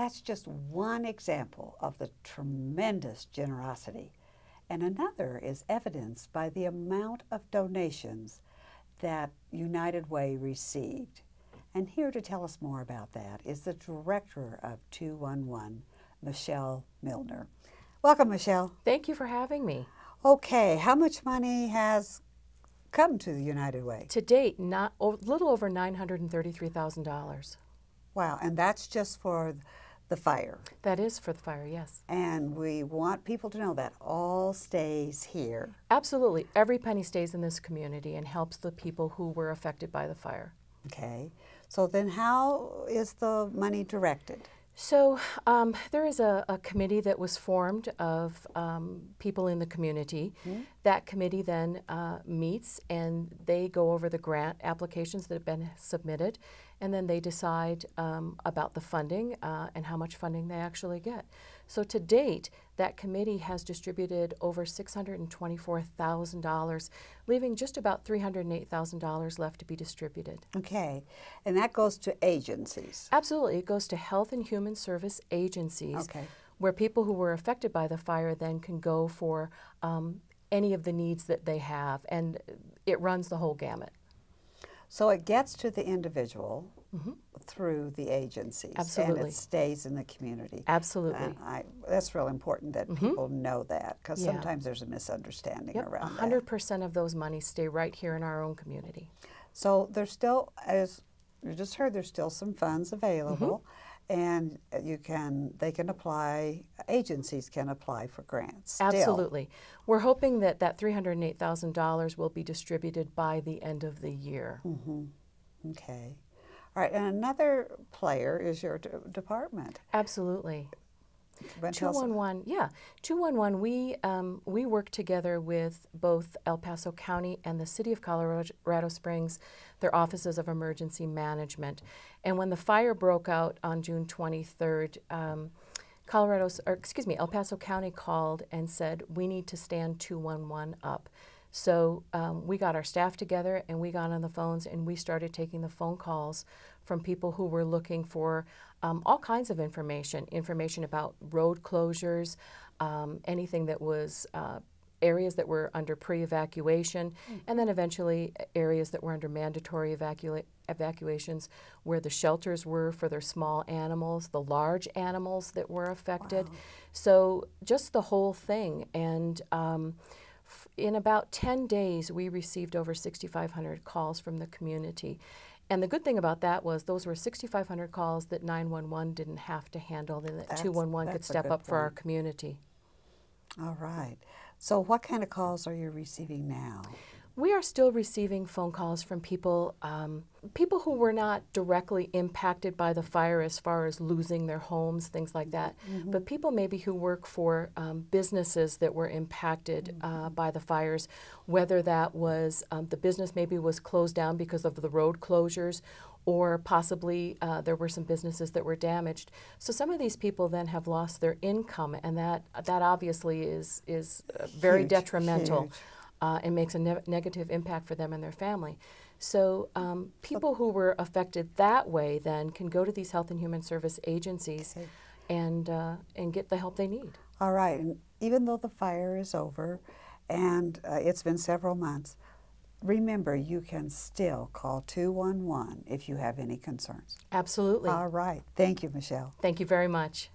that's just one example of the tremendous generosity. And another is evidenced by the amount of donations that United Way received. And here to tell us more about that is the director of 211, Michelle Milner. Welcome, Michelle. Thank you for having me. Okay, how much money has come to the United Way? To date, a little over $933,000. Wow, and that's just for the fire. That is for the fire, yes. And we want people to know that all stays here. Absolutely. Every penny stays in this community and helps the people who were affected by the fire. Okay, so then how is the money directed? So there is a committee that was formed of people in the community. Mm-hmm. That committee then meets and they go over the grant applications that have been submitted, and then they decide about the funding and how much funding they actually get. So to date, that committee has distributed over $624,000, leaving just about $308,000 left to be distributed. Okay, and that goes to agencies? Absolutely, it goes to health and human service agencies, okay, where people who were affected by the fire then can go for any of the needs that they have, and it runs the whole gamut. So it gets to the individual mm-hmm. through the agencies. Absolutely. And it stays in the community. Absolutely. That's real important that mm-hmm. people know that, because sometimes there's a misunderstanding around 100% of those monies stay right here in our own community. So there's still, as you just heard, there's still some funds available. Mm-hmm. And they can apply, agencies can apply for grants still. Absolutely. We're hoping that that $308,000 will be distributed by the end of the year. Mm-hmm. Okay. All right, and another player is your department. Absolutely. 211, yeah. 211, we work together with both El Paso County and the City of Colorado Springs, their offices of emergency management. And when the fire broke out on June 23rd, El Paso County called and said, we need to stand 211 up. So we got our staff together and we got on the phones and we started taking the phone calls from people who were looking for all kinds of information about road closures, anything that was areas that were under pre-evacuation, and then eventually areas that were under mandatory evacuations, where the shelters were for their small animals, the large animals that were affected. Wow. So just the whole thing. And in about 10 days, we received over 6,500 calls from the community. And the good thing about that was those were 6,500 calls that 911 didn't have to handle, and that 211 could step up for our community. All right. So what kind of calls are you receiving now? We are still receiving phone calls from people who were not directly impacted by the fire as far as losing their homes, things like that, mm-hmm. but people maybe who work for businesses that were impacted mm-hmm. By the fires, whether that was the business maybe was closed down because of the road closures, or possibly there were some businesses that were damaged. So some of these people then have lost their income, and that obviously is very huge, detrimental. Huge. And makes a negative impact for them and their family. So people who were affected that way then can go to these health and human service agencies okay. and get the help they need. All right, and even though the fire is over and it's been several months, remember you can still call 211 if you have any concerns. Absolutely. All right, thank you, Michelle. Thank you very much.